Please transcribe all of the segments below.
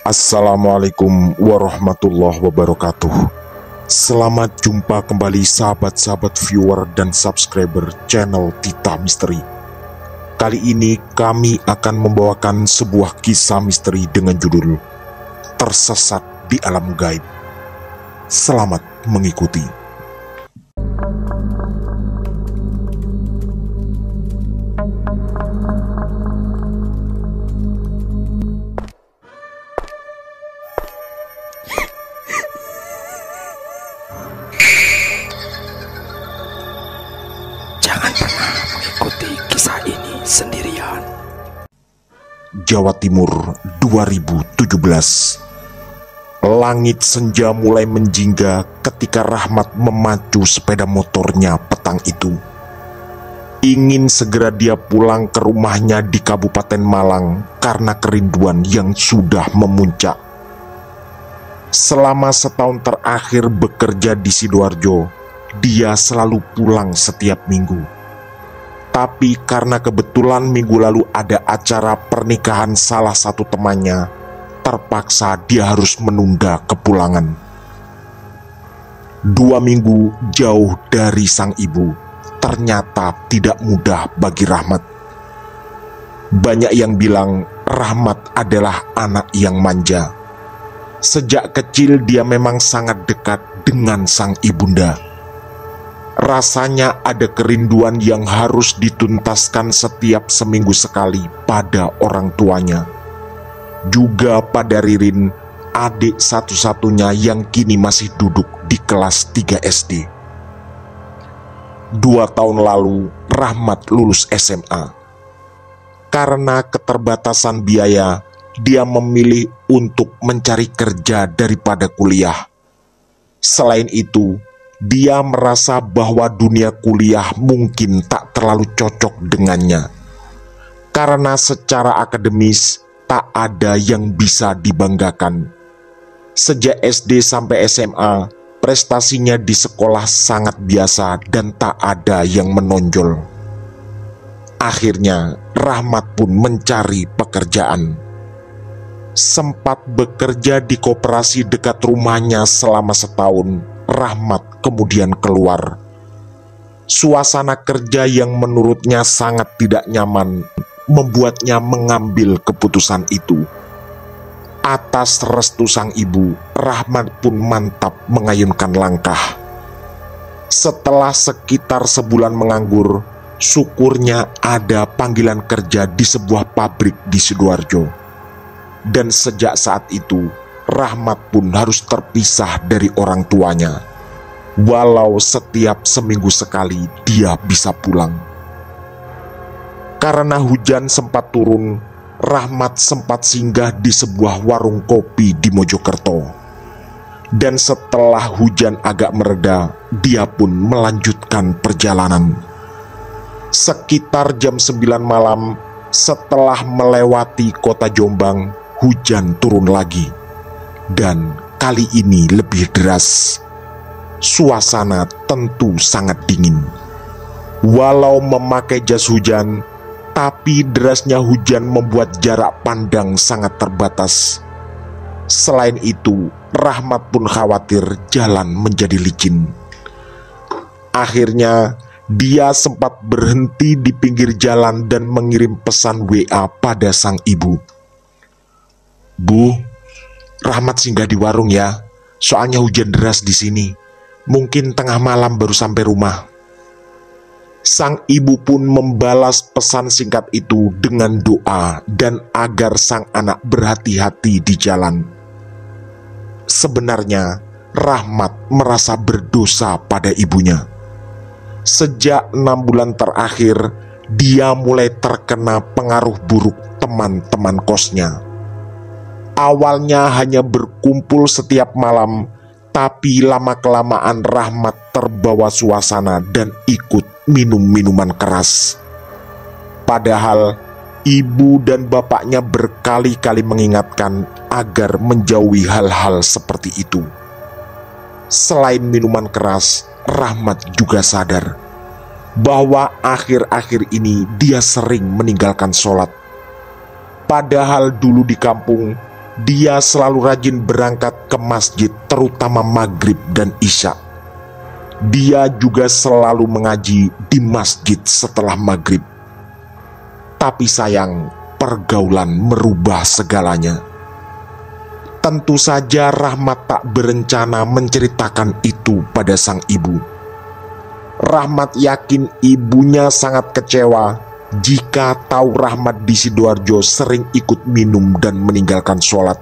Assalamualaikum warahmatullahi wabarakatuh. Selamat jumpa kembali sahabat-sahabat viewer dan subscriber channel Tita Misteri. Kali ini kami akan membawakan sebuah kisah misteri dengan judul Tersesat di Alam Gaib. Selamat mengikuti. Jangan pernah mengikuti kisah ini sendirian. Jawa Timur 2017. Langit senja mulai menjingga ketika Rahmat memacu sepeda motornya petang itu. Ingin segera dia pulang ke rumahnya di Kabupaten Malang karena kerinduan yang sudah memuncak. Selama setahun terakhir bekerja di Sidoarjo, dia selalu pulang setiap minggu. Tapi karena kebetulan minggu lalu ada acara pernikahan salah satu temannya, terpaksa dia harus menunda kepulangan. 2 minggu jauh dari sang ibu ternyata tidak mudah bagi Rahmat. Banyak yang bilang Rahmat adalah anak yang manja. Sejak kecil dia memang sangat dekat dengan sang ibunda. Rasanya ada kerinduan yang harus dituntaskan setiap seminggu sekali pada orang tuanya. Juga pada Ririn, adik satu-satunya yang kini masih duduk di kelas 3 SD. 2 tahun lalu, Rahmat lulus SMA. Karena keterbatasan biaya, dia memilih untuk mencari kerja daripada kuliah. Selain itu, dia merasa bahwa dunia kuliah mungkin tak terlalu cocok dengannya. Karena secara akademis tak ada yang bisa dibanggakan. Sejak SD sampai SMA, prestasinya di sekolah sangat biasa dan tak ada yang menonjol. Akhirnya, Rahmat pun mencari pekerjaan. Sempat bekerja di koperasi dekat rumahnya selama setahun. Rahmat kemudian keluar. Suasana kerja yang menurutnya sangat tidak nyaman membuatnya mengambil keputusan itu. Atas restu sang ibu, Rahmat pun mantap mengayunkan langkah. Setelah sekitar sebulan menganggur, syukurnya ada panggilan kerja di sebuah pabrik di Sidoarjo. Dan sejak saat itu, Rahmat pun harus terpisah dari orang tuanya. Walau setiap seminggu sekali dia bisa pulang. Karena hujan sempat turun, Rahmat sempat singgah di sebuah warung kopi di Mojokerto. Dan setelah hujan agak mereda, dia pun melanjutkan perjalanan. Sekitar jam 9 malam, setelah melewati kota Jombang, hujan turun lagi. Dan kali ini lebih deras. Suasana tentu sangat dingin. Walau memakai jas hujan, tapi derasnya hujan membuat jarak pandang sangat terbatas. Selain itu, Rahmat pun khawatir jalan menjadi licin. Akhirnya, dia sempat berhenti di pinggir jalan dan mengirim pesan WA pada sang ibu. "Bu, Rahmat singgah di warung ya, soalnya hujan deras di sini. Mungkin tengah malam baru sampai rumah." Sang ibu pun membalas pesan singkat itu dengan doa dan agar sang anak berhati-hati di jalan. Sebenarnya, Rahmat merasa berdosa pada ibunya. Sejak 6 bulan terakhir, dia mulai terkena pengaruh buruk teman-teman kosnya. Awalnya hanya berkumpul setiap malam, tapi lama-kelamaan Rahmat terbawa suasana dan ikut minum minuman keras. Padahal ibu dan bapaknya berkali-kali mengingatkan agar menjauhi hal-hal seperti itu. Selain minuman keras, Rahmat juga sadar bahwa akhir-akhir ini dia sering meninggalkan sholat. Padahal dulu di kampung, dia selalu rajin berangkat ke masjid, terutama maghrib dan isya. Dia juga selalu mengaji di masjid setelah maghrib. Tapi sayang, pergaulan merubah segalanya. Tentu saja Rahmat tak berencana menceritakan itu pada sang ibu. Rahmat yakin ibunya sangat kecewa jika tahu Rahmat di Sidoarjo sering ikut minum dan meninggalkan sholat.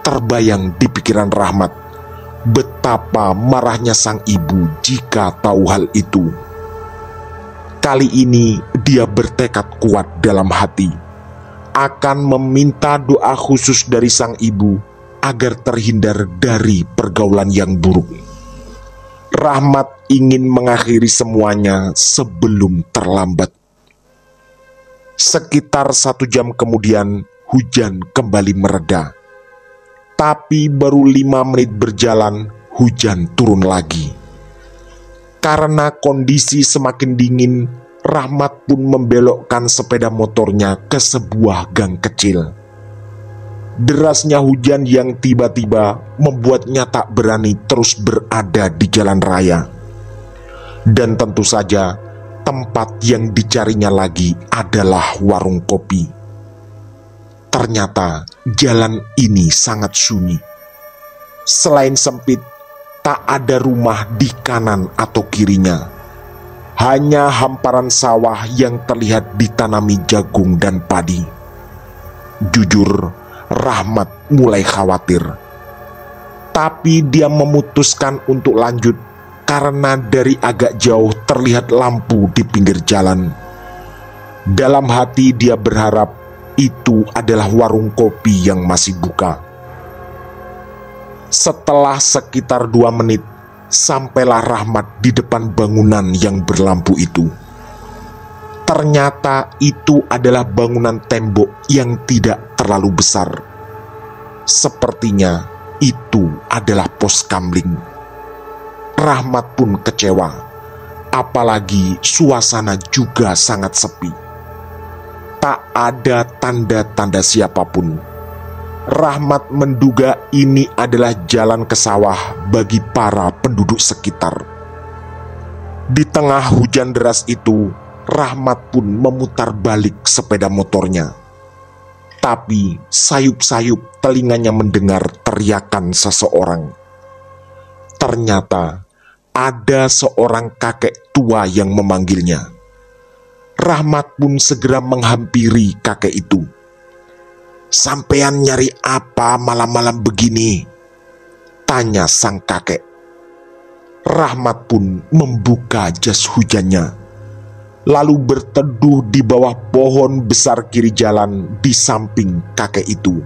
Terbayang di pikiran Rahmat betapa marahnya sang ibu jika tahu hal itu. Kali ini dia bertekad kuat dalam hati akan meminta doa khusus dari sang ibu agar terhindar dari pergaulan yang buruk. Rahmat ingin mengakhiri semuanya sebelum terlambat. Sekitar 1 jam kemudian hujan kembali mereda. Tapi baru 5 menit berjalan hujan turun lagi. Karena kondisi semakin dingin, Rahmat pun membelokkan sepeda motornya ke sebuah gang kecil. Derasnya hujan yang tiba-tiba membuatnya tak berani terus berada di jalan raya. Dan tentu saja tempat yang dicarinya lagi adalah warung kopi. Ternyata jalan ini sangat sunyi. Selain sempit, tak ada rumah di kanan atau kirinya. Hanya hamparan sawah yang terlihat ditanami jagung dan padi. Jujur, Rahmat mulai khawatir. Tapi dia memutuskan untuk lanjut karena dari agak jauh terlihat lampu di pinggir jalan. Dalam hati dia berharap itu adalah warung kopi yang masih buka. Setelah sekitar 2 menit, sampailah Rahmat di depan bangunan yang berlampu itu. Ternyata itu adalah bangunan tembok yang tidak terlalu besar. Sepertinya itu adalah pos kamling. Rahmat pun kecewa, apalagi suasana juga sangat sepi. Tak ada tanda-tanda siapapun. Rahmat menduga ini adalah jalan ke sawah bagi para penduduk sekitar. Di tengah hujan deras itu, Rahmat pun memutar balik sepeda motornya. Tapi sayup-sayup telinganya mendengar teriakan seseorang. Ternyata ada seorang kakek tua yang memanggilnya. Rahmat pun segera menghampiri kakek itu. "Sampean nyari apa malam-malam begini?" tanya sang kakek. Rahmat pun membuka jas hujannya, lalu berteduh di bawah pohon besar kiri jalan di samping kakek itu.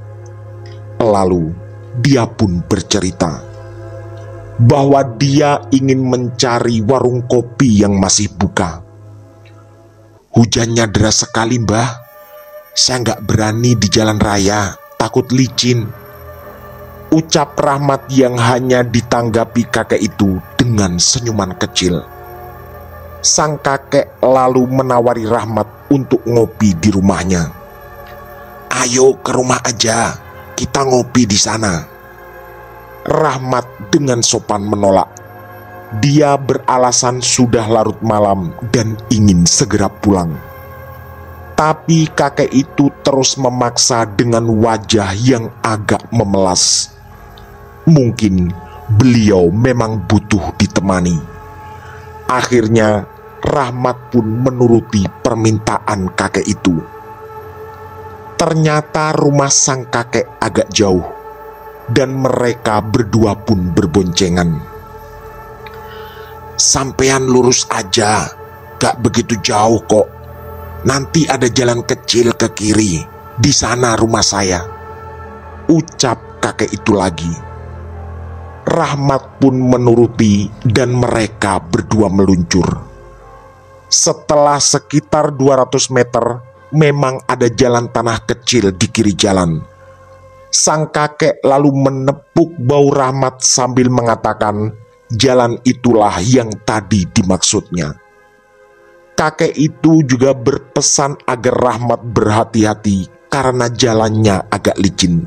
Lalu dia pun bercerita bahwa dia ingin mencari warung kopi yang masih buka. "Hujannya deras sekali, Mbah. Saya nggak berani di jalan raya, takut licin," ucap Rahmat yang hanya ditanggapi kakek itu dengan senyuman kecil. Sang kakek lalu menawari Rahmat untuk ngopi di rumahnya. "Ayo ke rumah aja, kita ngopi di sana." Rahmat dengan sopan menolak. Dia beralasan sudah larut malam dan ingin segera pulang. Tapi kakek itu terus memaksa dengan wajah yang agak memelas. Mungkin beliau memang butuh ditemani. Akhirnya Rahmat pun menuruti permintaan kakek itu. Ternyata rumah sang kakek agak jauh, dan mereka berdua pun berboncengan. "Sampean lurus aja, gak begitu jauh kok. Nanti ada jalan kecil ke kiri, di sana rumah saya," ucap kakek itu lagi. Rahmat pun menuruti dan mereka berdua meluncur. Setelah sekitar 200 meter, memang ada jalan tanah kecil di kiri jalan. Sang kakek lalu menepuk bahu Rahmat sambil mengatakan jalan itulah yang tadi dimaksudnya. Kakek itu juga berpesan agar Rahmat berhati-hati karena jalannya agak licin.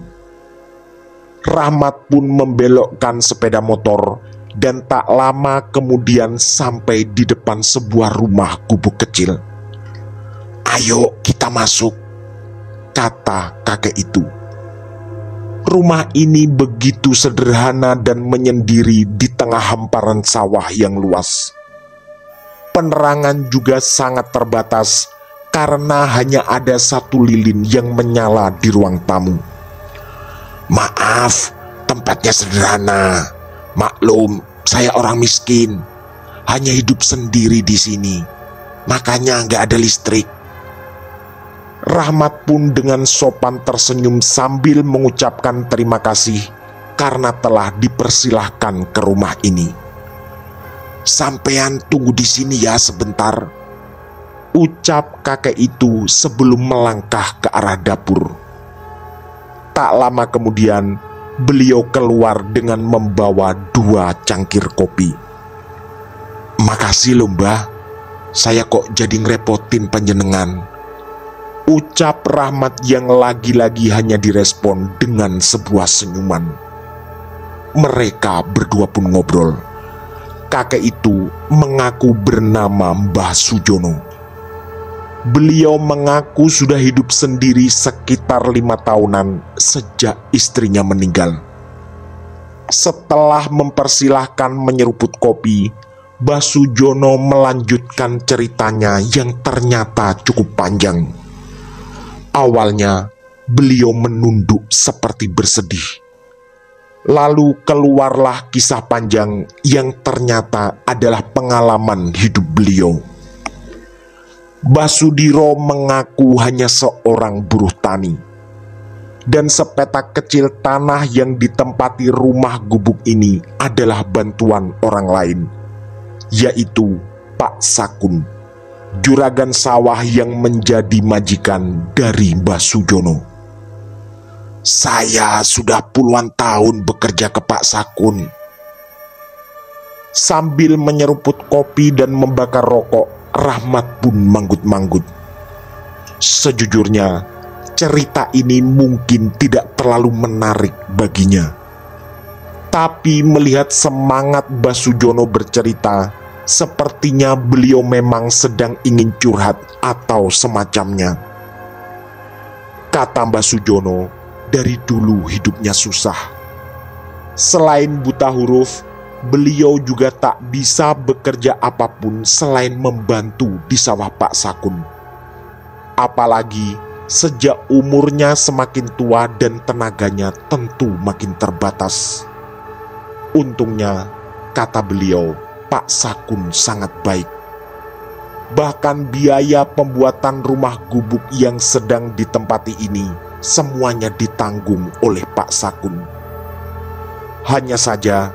Rahmat pun membelokkan sepeda motor dan tak lama kemudian sampai di depan sebuah rumah gubuk kecil. "Ayo kita masuk," kata kakek itu. Rumah ini begitu sederhana dan menyendiri di tengah hamparan sawah yang luas. Penerangan juga sangat terbatas karena hanya ada satu lilin yang menyala di ruang tamu. "Maaf, tempatnya sederhana. Maklum, saya orang miskin. Hanya hidup sendiri di sini. Makanya nggak ada listrik." Rahmat pun dengan sopan tersenyum sambil mengucapkan terima kasih karena telah dipersilahkan ke rumah ini. "Sampean tunggu di sini ya sebentar," ucap kakek itu sebelum melangkah ke arah dapur. Tak lama kemudian, beliau keluar dengan membawa 2 cangkir kopi. "Makasih loh mbah, saya kok jadi ngerepotin panjenengan," ucap Rahmat yang lagi-lagi hanya direspon dengan sebuah senyuman. Mereka berdua pun ngobrol. Kakek itu mengaku bernama Mbah Sujono. Beliau mengaku sudah hidup sendiri sekitar 5 tahunan sejak istrinya meninggal. Setelah mempersilahkan menyeruput kopi, Mbah Sujono melanjutkan ceritanya yang ternyata cukup panjang. Awalnya, beliau menunduk seperti bersedih. Lalu keluarlah kisah panjang yang ternyata adalah pengalaman hidup beliau. Mbah Sudiro mengaku hanya seorang buruh tani, dan sepetak kecil tanah yang ditempati rumah gubuk ini adalah bantuan orang lain, yaitu Pak Sakun, juragan sawah yang menjadi majikan dari Mbah Sujono. "Saya sudah puluhan tahun bekerja ke Pak Sakun." Sambil menyeruput kopi dan membakar rokok, Rahmat pun manggut-manggut. Sejujurnya, cerita ini mungkin tidak terlalu menarik baginya. Tapi melihat semangat Mbah Sujono bercerita, sepertinya beliau memang sedang ingin curhat atau semacamnya. Kata Mbah Sujono, dari dulu hidupnya susah. Selain buta huruf, beliau juga tak bisa bekerja apapun selain membantu di sawah Pak Sakun. Apalagi sejak umurnya semakin tua dan tenaganya tentu makin terbatas. Untungnya, kata beliau, Pak Sakun sangat baik. Bahkan biaya pembuatan rumah gubuk yang sedang ditempati ini semuanya ditanggung oleh Pak Sakun. Hanya saja,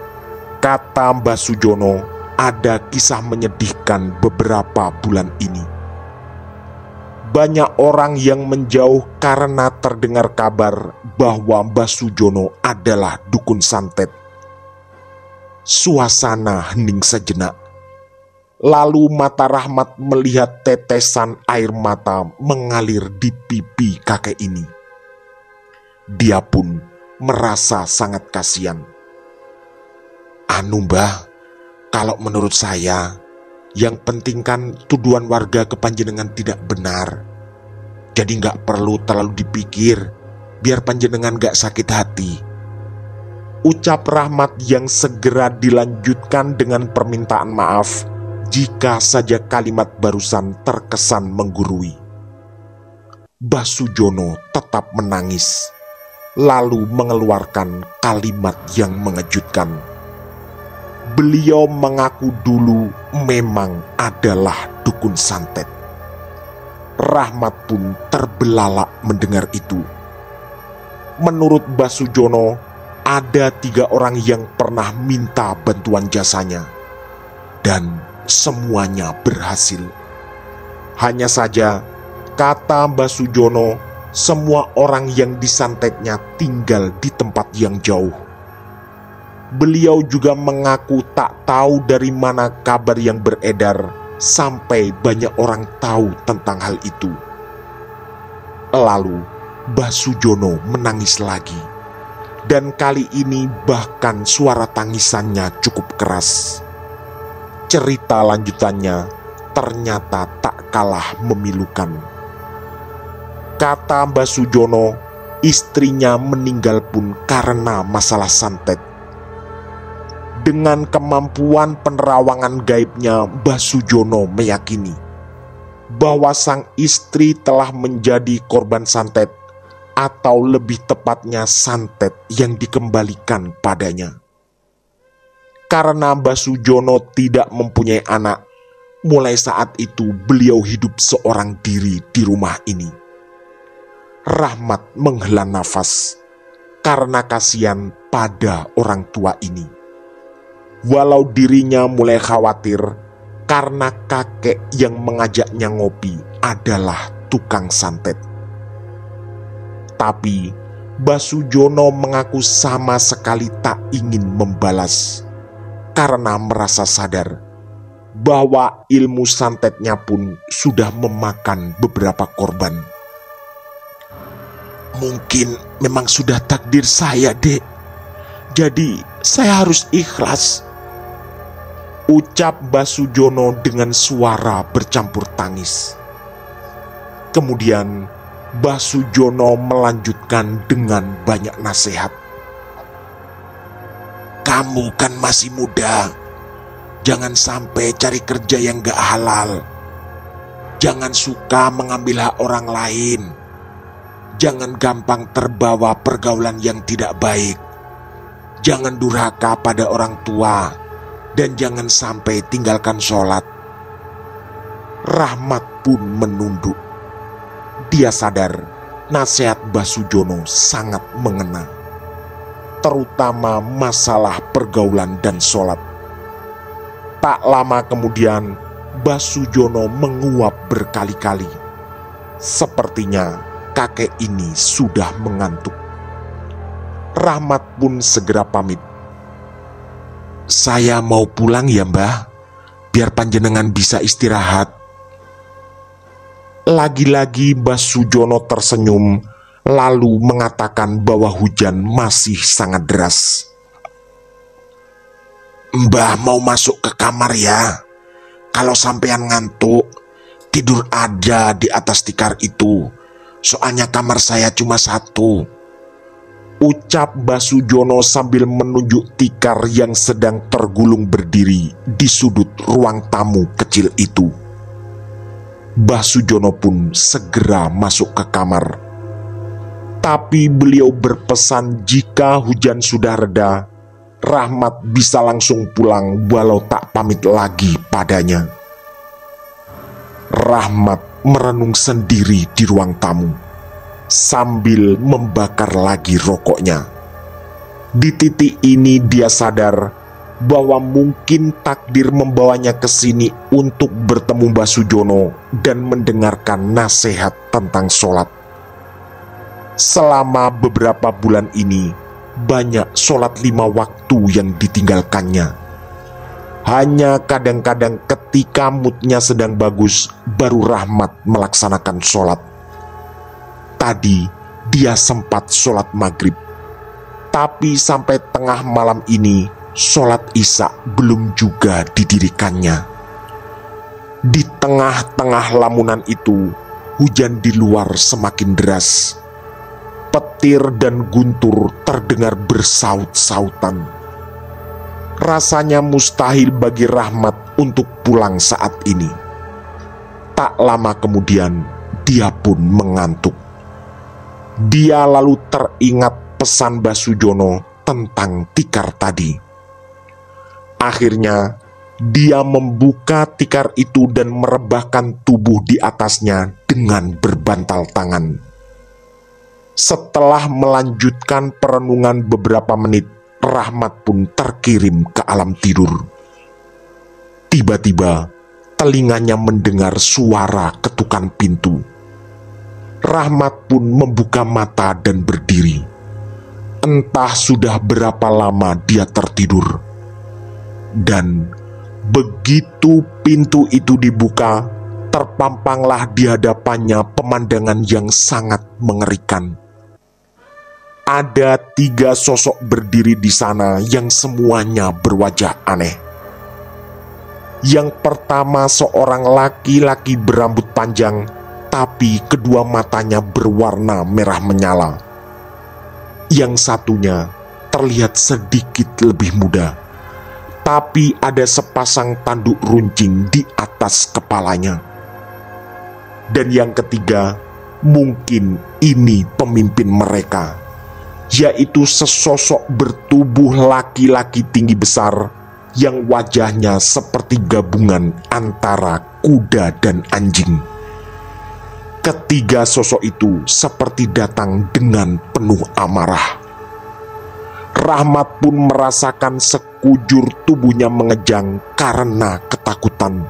kata Mbah Sujono, ada kisah menyedihkan beberapa bulan ini. Banyak orang yang menjauh karena terdengar kabar bahwa Mbah Sujono adalah dukun santet. Suasana hening sejenak. Lalu mata Rahmat melihat tetesan air mata mengalir di pipi kakek ini. Dia pun merasa sangat kasihan. "Anu mbah, kalau menurut saya, yang penting kan tuduhan warga ke panjenengan tidak benar. Jadi nggak perlu terlalu dipikir, biar panjenengan nggak sakit hati," ucap Rahmat yang segera dilanjutkan dengan permintaan maaf jika saja kalimat barusan terkesan menggurui. Mbah Sujono tetap menangis, lalu mengeluarkan kalimat yang mengejutkan. Beliau mengaku dulu memang adalah dukun santet. Rahmat pun terbelalak mendengar itu. Menurut Mbah Sujono, ada 3 orang yang pernah minta bantuan jasanya, dan semuanya berhasil. Hanya saja, kata Mbah Sujono, semua orang yang disantetnya tinggal di tempat yang jauh. Beliau juga mengaku tak tahu dari mana kabar yang beredar sampai banyak orang tahu tentang hal itu. Lalu Mbah Sujono menangis lagi. dan kali ini bahkan suara tangisannya cukup keras. Cerita lanjutannya ternyata tak kalah memilukan. Kata Mbah Sujono, istrinya meninggal pun karena masalah santet. Dengan kemampuan penerawangan gaibnya, Mbah Sujono meyakini bahwa sang istri telah menjadi korban santet, atau lebih tepatnya santet yang dikembalikan padanya. Karena Mbah Sujono tidak mempunyai anak, mulai saat itu beliau hidup seorang diri di rumah ini. Rahmat menghela nafas karena kasihan pada orang tua ini. Walau dirinya mulai khawatir karena kakek yang mengajaknya ngopi adalah tukang santet. Tapi Mbah Sujono mengaku sama sekali tak ingin membalas, karena merasa sadar bahwa ilmu santetnya pun sudah memakan beberapa korban. Mungkin memang sudah takdir saya, Dek. Jadi saya harus ikhlas, ucap Mbah Sujono dengan suara bercampur tangis. Kemudian Mbah Sujono melanjutkan dengan banyak nasihat. Kamu kan masih muda, jangan sampai cari kerja yang gak halal. Jangan suka mengambil hak orang lain. Jangan gampang terbawa pergaulan yang tidak baik. Jangan durhaka pada orang tua, dan jangan sampai tinggalkan sholat. Rahmat pun menunduk. Dia sadar nasihat Mbah Sujono sangat mengena, terutama masalah pergaulan dan sholat. Tak lama kemudian Mbah Sujono menguap berkali-kali. Sepertinya kakek ini sudah mengantuk. Rahmat pun segera pamit. Saya mau pulang ya Mbah, biar panjenengan bisa istirahat. Lagi-lagi Mbah Sujono tersenyum, lalu mengatakan bahwa hujan masih sangat deras. Mbah mau masuk ke kamar ya. Kalau sampean ngantuk, tidur aja di atas tikar itu. Soalnya kamar saya cuma satu, ucap Mbah Sujono sambil menunjuk tikar yang sedang tergulung berdiri di sudut ruang tamu kecil itu. Mbah Sujono pun segera masuk ke kamar. Tapi beliau berpesan jika hujan sudah reda, Rahmat bisa langsung pulang walau tak pamit lagi padanya. Rahmat merenung sendiri di ruang tamu sambil membakar lagi rokoknya. Di titik ini dia sadar bahwa mungkin takdir membawanya ke sini untuk bertemu Mbah Sujono dan mendengarkan nasihat tentang sholat. Selama beberapa bulan ini, banyak sholat 5 waktu yang ditinggalkannya. Hanya kadang-kadang ketika moodnya sedang bagus, baru Rahmat melaksanakan sholat. Tadi dia sempat sholat maghrib, tapi sampai tengah malam ini sholat isya belum juga didirikannya. Di tengah-tengah lamunan itu, hujan di luar semakin deras. Petir dan guntur terdengar bersaut-sautan. Rasanya mustahil bagi Rahmat untuk pulang saat ini. Tak lama kemudian, dia pun mengantuk. Dia lalu teringat pesan Mbah Sujono tentang tikar tadi. Akhirnya, dia membuka tikar itu dan merebahkan tubuh di atasnya dengan berbantal tangan. Setelah melanjutkan perenungan beberapa menit, Rahmat pun terkirim ke alam tidur. Tiba-tiba, telinganya mendengar suara ketukan pintu. Rahmat pun membuka mata dan berdiri. Entah sudah berapa lama dia tertidur. Dan begitu pintu itu dibuka, terpampanglah di hadapannya pemandangan yang sangat mengerikan. ada 3 sosok berdiri di sana yang semuanya berwajah aneh. Yang pertama seorang laki-laki berambut panjang, tapi kedua matanya berwarna merah menyala. Yang satunya terlihat sedikit lebih muda, tapi ada sepasang tanduk runcing di atas kepalanya. Dan yang ketiga, mungkin ini pemimpin mereka, yaitu sesosok bertubuh laki-laki tinggi besar yang wajahnya seperti gabungan antara kuda dan anjing. Ketiga sosok itu seperti datang dengan penuh amarah. Rahmat pun merasakan sekujur tubuhnya mengejang karena ketakutan.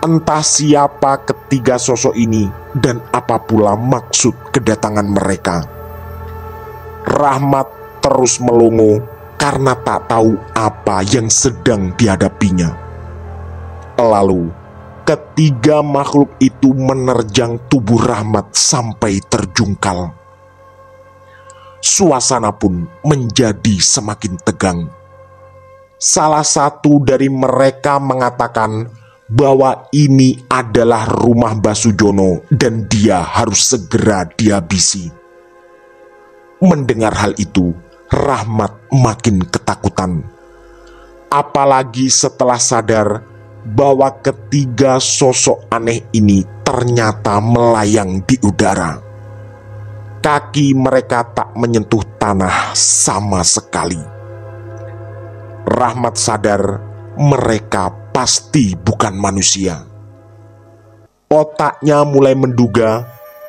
Entah siapa ketiga sosok ini dan apa pula maksud kedatangan mereka. Rahmat terus melongo karena tak tahu apa yang sedang dihadapinya. Lalu, ketiga makhluk itu menerjang tubuh Rahmat sampai terjungkal. Suasana pun menjadi semakin tegang. Salah satu dari mereka mengatakan bahwa ini adalah rumah Basujono dan dia harus segera dihabisi. Mendengar hal itu, Rahmat makin ketakutan. Apalagi setelah sadar bahwa ketiga sosok aneh ini ternyata melayang di udara. Kaki mereka tak menyentuh tanah sama sekali. Rahmat sadar mereka pasti bukan manusia. Otaknya mulai menduga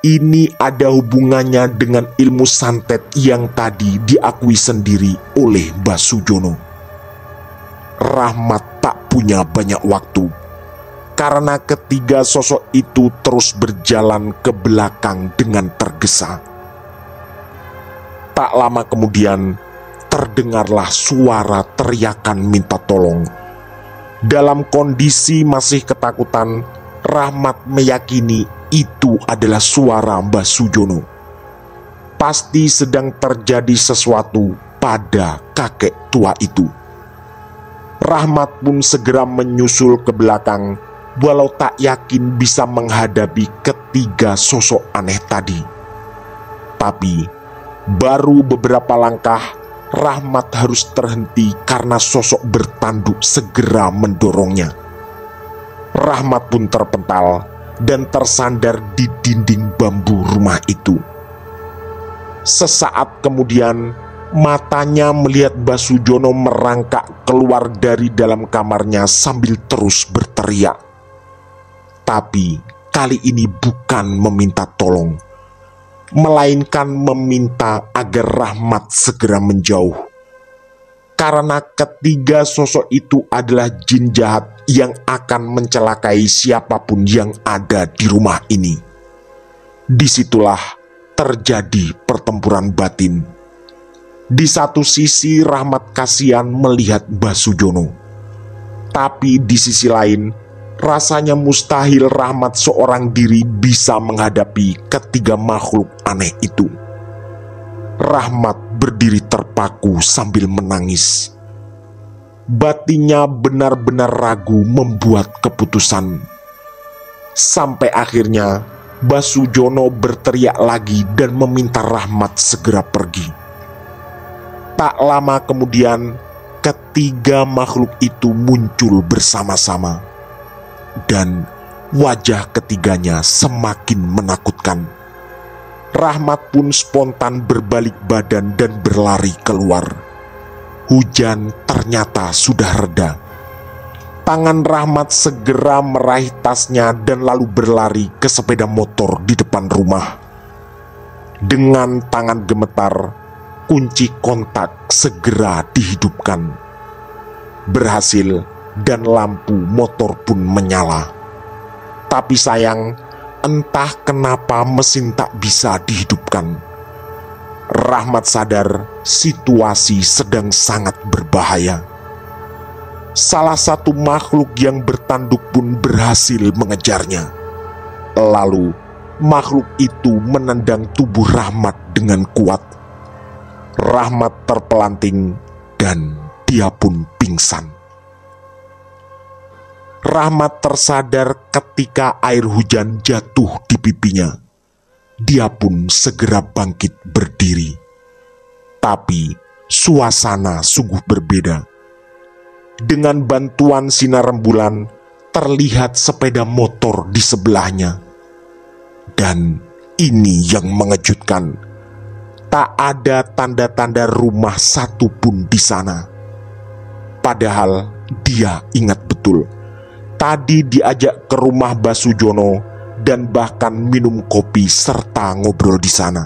ini ada hubungannya dengan ilmu santet yang tadi diakui sendiri oleh Basujono. Rahmat tak punya banyak waktu, karena ketiga sosok itu terus berjalan ke belakang dengan tergesa. Tak lama kemudian, terdengarlah suara teriakan minta tolong. Dalam kondisi masih ketakutan, Rahmat meyakini itu adalah suara Basujono. Pasti sedang terjadi sesuatu pada kakek tua itu. Rahmat pun segera menyusul ke belakang, walau tak yakin bisa menghadapi ketiga sosok aneh tadi. Tapi baru beberapa langkah, Rahmat harus terhenti karena sosok bertanduk segera mendorongnya. Rahmat pun terpental dan tersandar di dinding bambu rumah itu. Sesaat kemudian, matanya melihat Basujono merangkak keluar dari dalam kamarnya sambil terus berteriak. Tapi kali ini bukan meminta tolong, melainkan meminta agar Rahmat segera menjauh. Karena ketiga sosok itu adalah jin jahat yang akan mencelakai siapapun yang ada di rumah ini. Disitulah terjadi pertempuran batin. Di satu sisi Rahmat kasihan melihat Basujono, tapi di sisi lain rasanya mustahil Rahmat seorang diri bisa menghadapi ketiga makhluk aneh itu. Rahmat berdiri terpaku sambil menangis. Batinnya benar-benar ragu membuat keputusan. Sampai akhirnya Basujono berteriak lagi dan meminta Rahmat segera pergi. Tak lama kemudian, ketiga makhluk itu muncul bersama-sama. Dan wajah ketiganya semakin menakutkan. Rahmat pun spontan berbalik badan dan berlari keluar. Hujan ternyata sudah reda. Tangan Rahmat segera meraih tasnya dan lalu berlari ke sepeda motor di depan rumah. Dengan tangan gemetar, kunci kontak segera dihidupkan. Berhasil dan lampu motor pun menyala. Tapi sayang, entah kenapa mesin tak bisa dihidupkan. Rahmat sadar situasi sedang sangat berbahaya. Salah satu makhluk yang bertanduk pun berhasil mengejarnya. Lalu makhluk itu menendang tubuh Rahmat dengan kuat Rahmat terpelanting dan dia pun pingsan. Rahmat tersadar ketika air hujan jatuh di pipinya. Dia pun segera bangkit berdiri. Tapi suasana sungguh berbeda. Dengan bantuan sinar rembulan, terlihat sepeda motor di sebelahnya. Dan ini yang mengejutkan. Tak ada tanda-tanda rumah satupun di sana. Padahal dia ingat betul. Tadi diajak ke rumah Basujono dan bahkan minum kopi serta ngobrol di sana.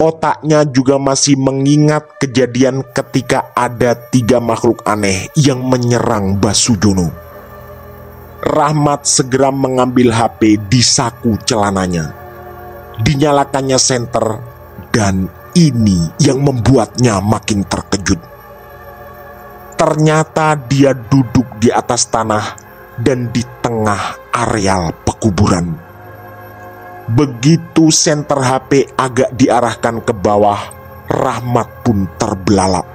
Otaknya juga masih mengingat kejadian ketika ada 3 makhluk aneh yang menyerang Basujono. Rahmat segera mengambil HP di saku celananya. Dinyalakannya senter dan ini yang membuatnya makin terkejut. Ternyata dia duduk di atas tanah dan di tengah areal pekuburan. Begitu senter HP agak diarahkan ke bawah, Rahmat pun terbelalak.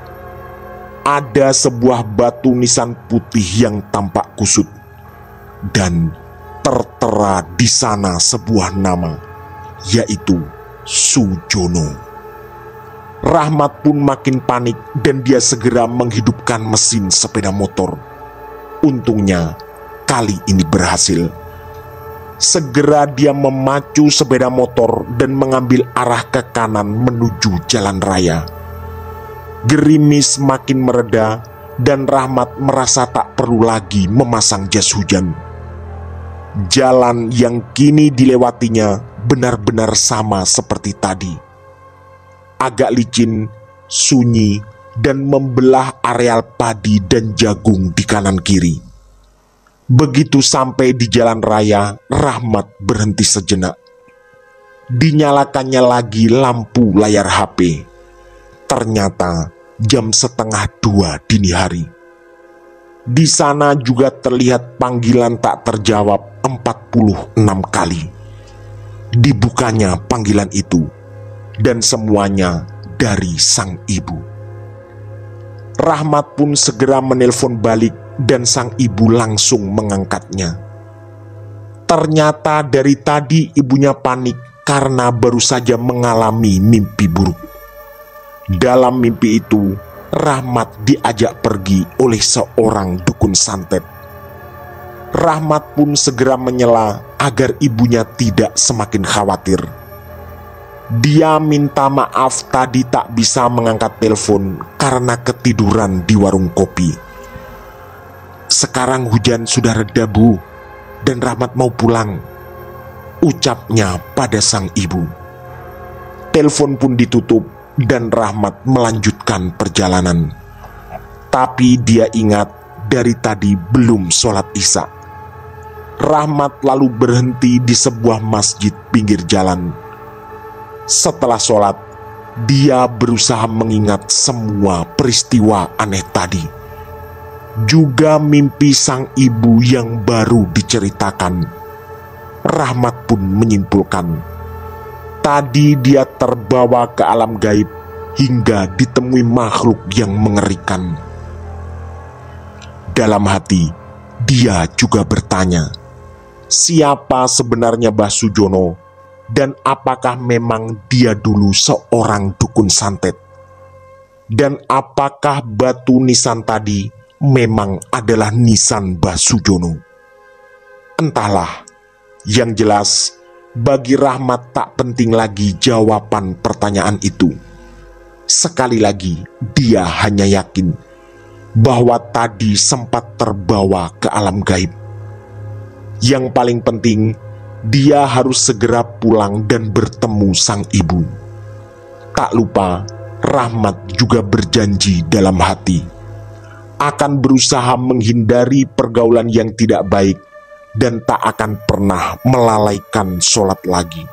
Ada sebuah batu nisan putih yang tampak kusut. Dan tertera di sana sebuah nama, yaitu Sujono. Rahmat pun makin panik dan dia segera menghidupkan mesin sepeda motor. Untungnya kali ini berhasil. Segera dia memacu sepeda motor dan mengambil arah ke kanan menuju jalan raya. Gerimis makin mereda dan Rahmat merasa tak perlu lagi memasang jas hujan. Jalan yang kini dilewatinya benar-benar sama seperti tadi. Agak licin, sunyi, dan membelah areal padi dan jagung di kanan kiri. Begitu sampai di jalan raya, Rahmat berhenti sejenak. Dinyalakannya lagi lampu layar HP. Ternyata jam 1:30 dini hari. Di sana juga terlihat panggilan tak terjawab 46 kali. Dibukanya panggilan itu. Dan semuanya dari sang ibu. Rahmat pun segera menelpon balik dan sang ibu langsung mengangkatnya. Ternyata dari tadi ibunya panik karena baru saja mengalami mimpi buruk. Dalam mimpi itu, Rahmat diajak pergi oleh seorang dukun santet. Rahmat pun segera menyela agar ibunya tidak semakin khawatir. Dia minta maaf tadi tak bisa mengangkat telepon karena ketiduran di warung kopi. Sekarang hujan sudah reda, Bu, dan Rahmat mau pulang, ucapnya pada sang ibu. Telepon pun ditutup dan Rahmat melanjutkan perjalanan. Tapi dia ingat dari tadi belum sholat isya. Rahmat lalu berhenti di sebuah masjid pinggir jalan. Setelah sholat, dia berusaha mengingat semua peristiwa aneh tadi. Juga mimpi sang ibu yang baru diceritakan. Rahmat pun menyimpulkan, tadi dia terbawa ke alam gaib hingga ditemui makhluk yang mengerikan. Dalam hati, dia juga bertanya, siapa sebenarnya Basujono? Dan apakah memang dia dulu seorang dukun santet? Dan apakah batu nisan tadi memang adalah nisan Basujono? Entahlah, yang jelas bagi Rahmat tak penting lagi jawaban pertanyaan itu. Sekali lagi dia hanya yakin bahwa tadi sempat terbawa ke alam gaib. Yang paling penting, dia harus segera pulang dan bertemu sang ibu. Tak lupa, Rahmat juga berjanji dalam hati akan berusaha menghindari pergaulan yang tidak baik dan tak akan pernah melalaikan sholat lagi.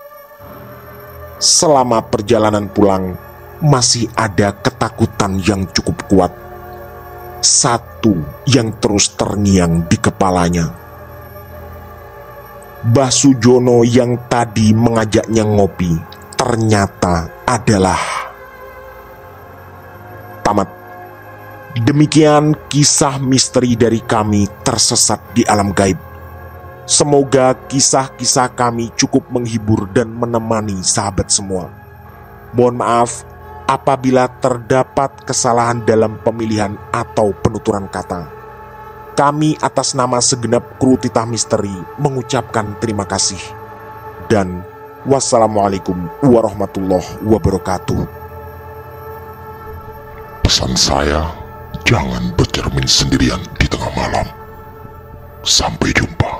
Selama perjalanan pulang, masih ada ketakutan yang cukup kuat. Satu yang terus terngiang di kepalanya. Basujono yang tadi mengajaknya ngopi ternyata adalah Demikian kisah misteri dari kami tersesat di alam gaib. Semoga kisah-kisah kami cukup menghibur dan menemani sahabat semua. Mohon maaf apabila terdapat kesalahan dalam pemilihan atau penuturan kata. Kami atas nama segenap kru Titah Misteri mengucapkan terima kasih. Dan wassalamualaikum warahmatullahi wabarakatuh. Pesan saya, jangan bercermin sendirian di tengah malam. Sampai jumpa.